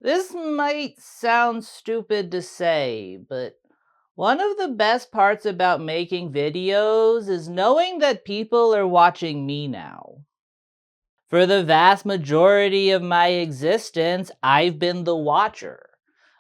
This might sound stupid to say, but one of the best parts about making videos is knowing that people are watching me now. For the vast majority of my existence, I've been the watcher.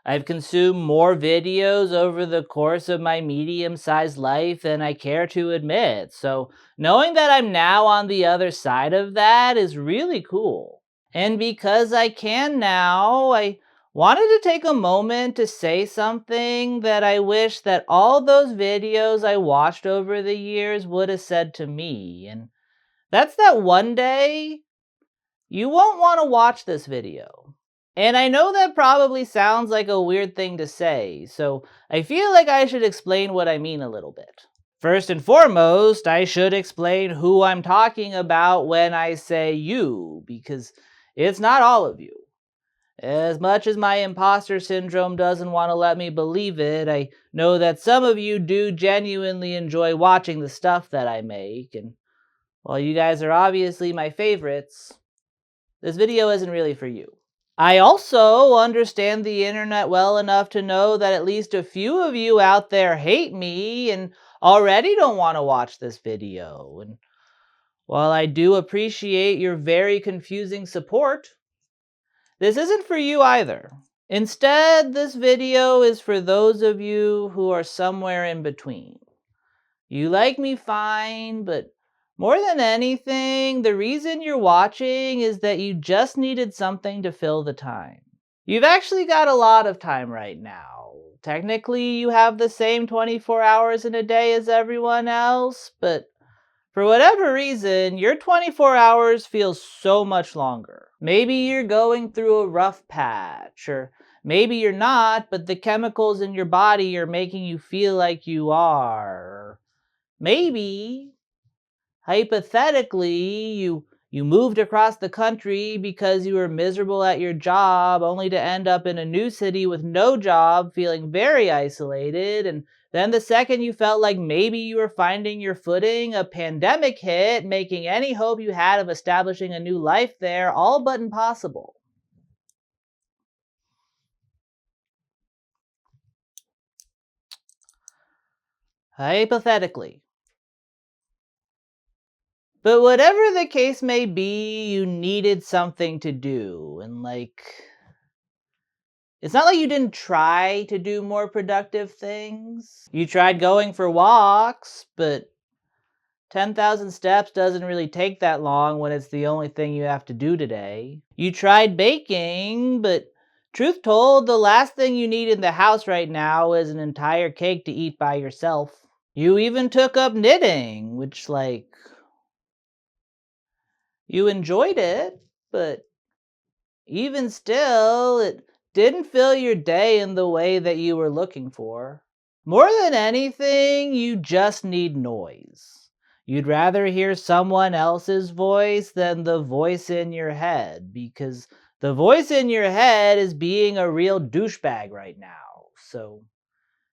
I've consumed more videos over the course of my medium sized life than I care to admit, so knowing that I'm now on the other side of that is really cool. And because I can now, I wanted to take a moment to say something that I wish that all those videos I watched over the years would have said to me. And that's that one day you won't want to watch this video. And I know that probably sounds like a weird thing to say, so I feel like I should explain what I mean a little bit. First and foremost, I should explain who I'm talking about when I say you, because it's not all of you. As much as my imposter syndrome doesn't want to let me believe it, I know that some of you do genuinely enjoy watching the stuff that I make, and while you guys are obviously my favorites, this video isn't really for you. I also understand the internet well enough to know that at least a few of you out there hate me and already don't want to watch this video. And while I do appreciate your very confusing support, this isn't for you either. Instead, this video is for those of you who are somewhere in between. You like me fine, but more than anything, the reason you're watching is that you just needed something to fill the time. You've actually got a lot of time right now. Technically, you have the same 24 hours in a day as everyone else, but for whatever reason, your 24 hours feels so much longer. Maybe you're going through a rough patch, or maybe you're not, but the chemicals in your body are making you feel like you are. Maybe, hypothetically, you moved across the country because you were miserable at your job, only to end up in a new city with no job, feeling very isolated, and then the second you felt like maybe you were finding your footing, a pandemic hit, making any hope you had of establishing a new life there all but impossible. Hypothetically. But whatever the case may be, you needed something to do, and it's not like you didn't try to do more productive things. You tried going for walks, but 10,000 steps doesn't really take that long when it's the only thing you have to do today. You tried baking, but truth told, the last thing you need in the house right now is an entire cake to eat by yourself. You even took up knitting, which, you enjoyed it, but even still, it didn't fill your day in the way that you were looking for. More than anything, you just need noise. You'd rather hear someone else's voice than the voice in your head, because the voice in your head is being a real douchebag right now. So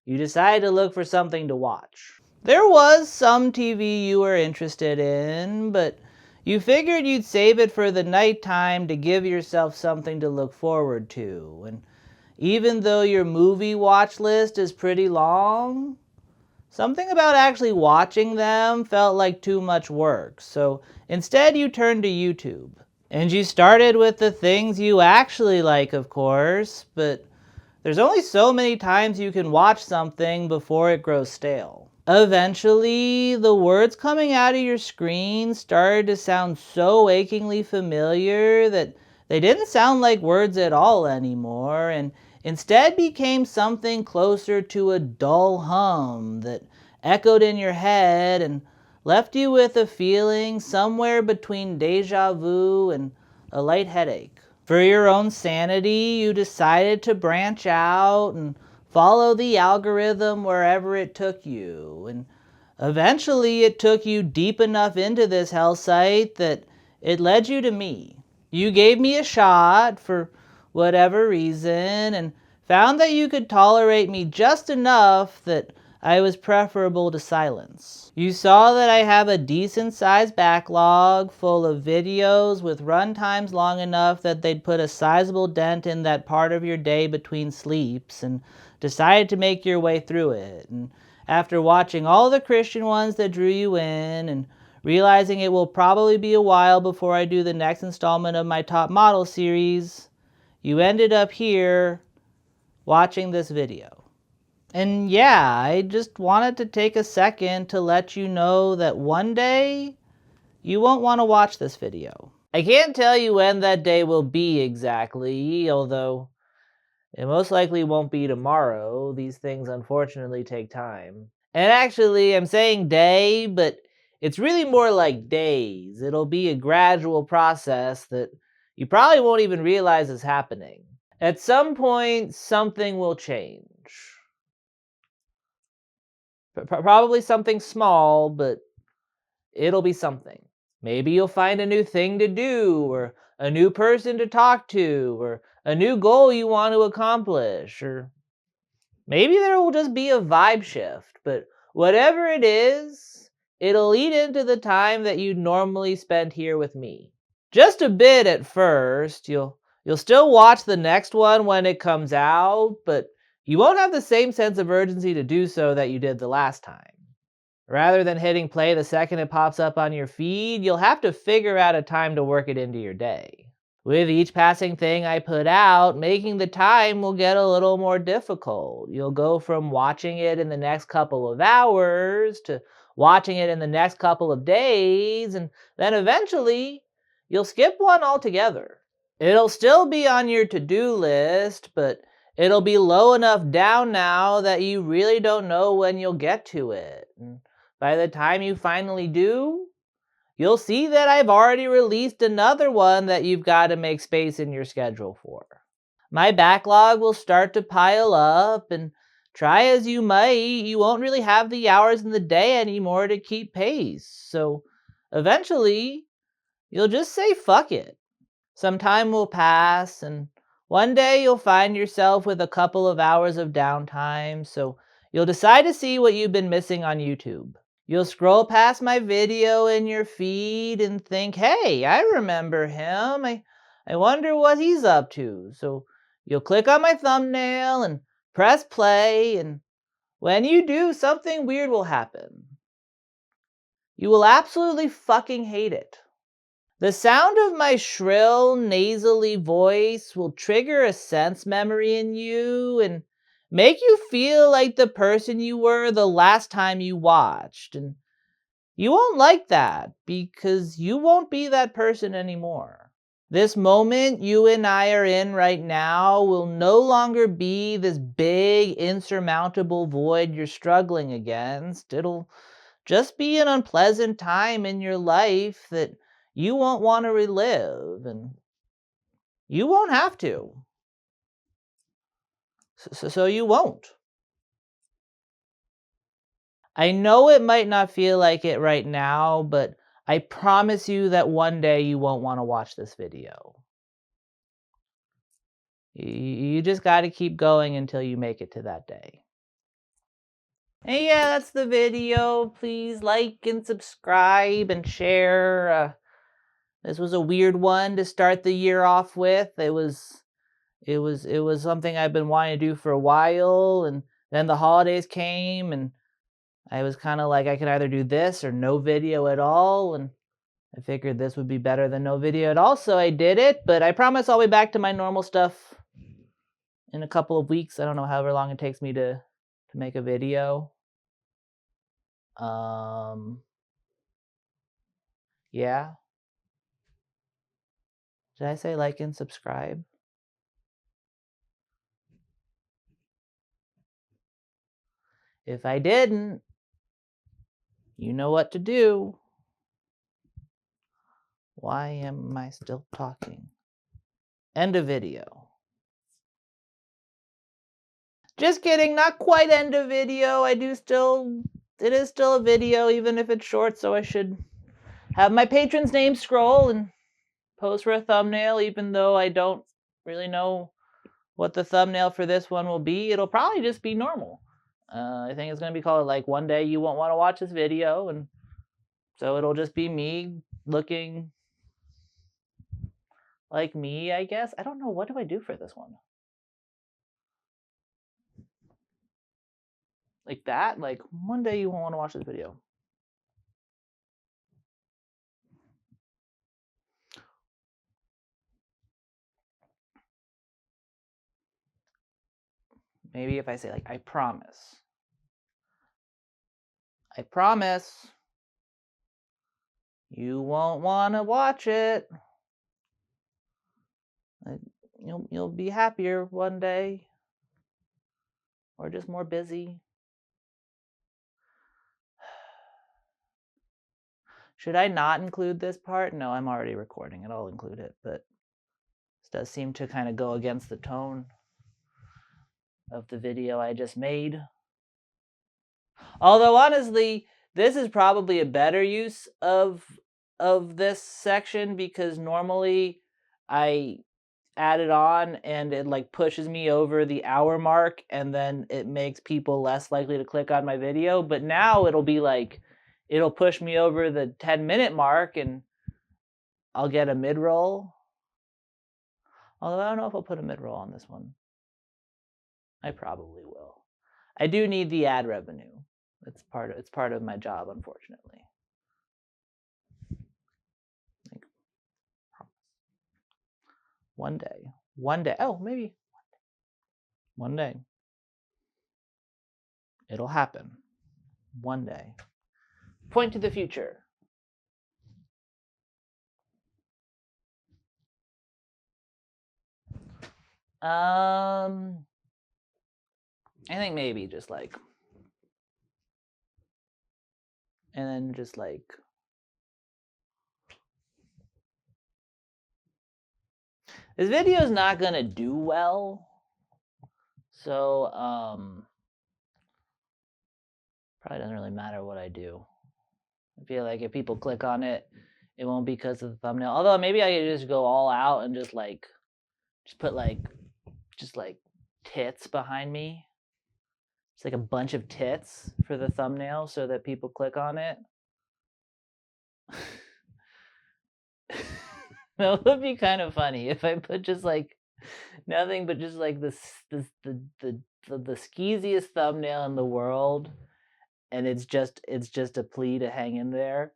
you decide to look for something to watch. There was some TV you were interested in, but you figured you'd save it for the nighttime to give yourself something to look forward to. And even though your movie watch list is pretty long, something about actually watching them felt like too much work. So instead, you turned to YouTube. And you started with the things you actually like, of course, but there's only so many times you can watch something before it grows stale. Eventually, the words coming out of your screen started to sound so achingly familiar that they didn't sound like words at all anymore, and instead became something closer to a dull hum that echoed in your head and left you with a feeling somewhere between deja vu and a light headache. For your own sanity, you decided to branch out and follow the algorithm wherever it took you. And eventually it took you deep enough into this hell site that it led you to me. You gave me a shot for whatever reason and found that you could tolerate me just enough that I was preferable to silence. You saw that I have a decent sized backlog full of videos with run times long enough that they'd put a sizable dent in that part of your day between sleeps, and decided to make your way through it. And after watching all the Christian ones that drew you in and realizing it will probably be a while before I do the next installment of my top model series, you ended up here watching this video. And yeah, I just wanted to take a second to let you know that one day you won't want to watch this video. I can't tell you when that day will be exactly, although it most likely won't be tomorrow. These things unfortunately take time. And actually, I'm saying day, but it's really more like days. It'll be a gradual process that you probably won't even realize is happening. At some point, something will change. Probably something small, but it'll be something. Maybe you'll find a new thing to do, or a new person to talk to, or a new goal you want to accomplish, or maybe there will just be a vibe shift. But whatever it is, it'll lead into the time that you'd normally spend here with me. Just a bit at first. You'll still watch the next one when it comes out, but you won't have the same sense of urgency to do so that you did the last time. Rather than hitting play the second it pops up on your feed, you'll have to figure out a time to work it into your day. With each passing thing I put out, making the time will get a little more difficult. You'll go from watching it in the next couple of hours to watching it in the next couple of days, and then eventually you'll skip one altogether. It'll still be on your to-do list, but it'll be low enough down now that you really don't know when you'll get to it. And by the time you finally do, you'll see that I've already released another one that you've got to make space in your schedule for. My backlog will start to pile up, and try as you might, you won't really have the hours in the day anymore to keep pace. So eventually, you'll just say fuck it. Some time will pass, and one day you'll find yourself with a couple of hours of downtime, so you'll decide to see what you've been missing on YouTube. You'll scroll past my video in your feed and think, hey, I remember him. I wonder what he's up to. So you'll click on my thumbnail and press play, and when you do, something weird will happen. You will absolutely fucking hate it. The sound of my shrill, nasally voice will trigger a sense memory in you and make you feel like the person you were the last time you watched. And you won't like that because you won't be that person anymore. This moment you and I are in right now will no longer be this big, insurmountable void you're struggling against. It'll just be an unpleasant time in your life that you won't want to relive, and you won't have to. So you won't. I know it might not feel like it right now, but I promise you that one day you won't want to watch this video. You just got to keep going until you make it to that day. And yeah, that's the video. Please like and subscribe and share. This was a weird one to start the year off with. It was something I've been wanting to do for a while, and then the holidays came, and I was kind of like, I could either do this or no video at all, and I figured this would be better than no video at all, so I did it. But I promise I'll be back to my normal stuff in a couple of weeks. I don't know, however long it takes me to make a video. Yeah. Did I say like and subscribe? If I didn't, you know what to do. Why am I still talking? End of video. Just kidding, not quite end of video. It is still a video, even if it's short, so I should have my patron's name scroll and pose for a thumbnail, even though I don't really know what the thumbnail for this one will be. It'll probably just be normal. I think it's going to be called like One Day You Won't Want to Watch This Video, and so it'll just be me looking like me, I guess. I don't know, what do I do for this one? Like that? Like, one day you won't want to watch this video. Maybe if I say like, I promise. I promise you won't want to watch it. You'll be happier one day. Or just more busy. Should I not include this part? No, I'm already recording it. I'll include it, but this does seem to kind of go against the tone of the video I just made. Although honestly, this is probably a better use of this section, because normally I add it on and it like pushes me over the hour mark, and then it makes people less likely to click on my video. But now it'll be like, it'll push me over the 10-minute mark and I'll get a mid-roll. Although I don't know if I'll put a mid-roll on this one. I probably will. I do need the ad revenue. It's part of my job, unfortunately. Like, one day. Oh, maybe one day. It'll happen. One day. Point to the future. I think maybe just like, and then just like, this video is not gonna do well, so probably doesn't really matter what I do. I feel like if people click on it, it won't be because of the thumbnail. Although maybe I could just go all out and just put like tits behind me. It's like a bunch of tits for the thumbnail so that people click on it. That would be kind of funny if I put just like nothing but just like the skeeziest thumbnail in the world, and it's just a plea to hang in there.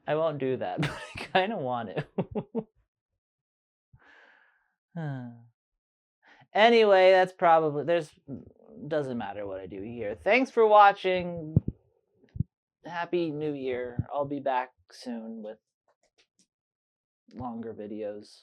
I won't do that, but I kind of want to. Anyway, that's probably, doesn't matter what I do here. Thanks for watching. Happy New Year. I'll be back soon with longer videos.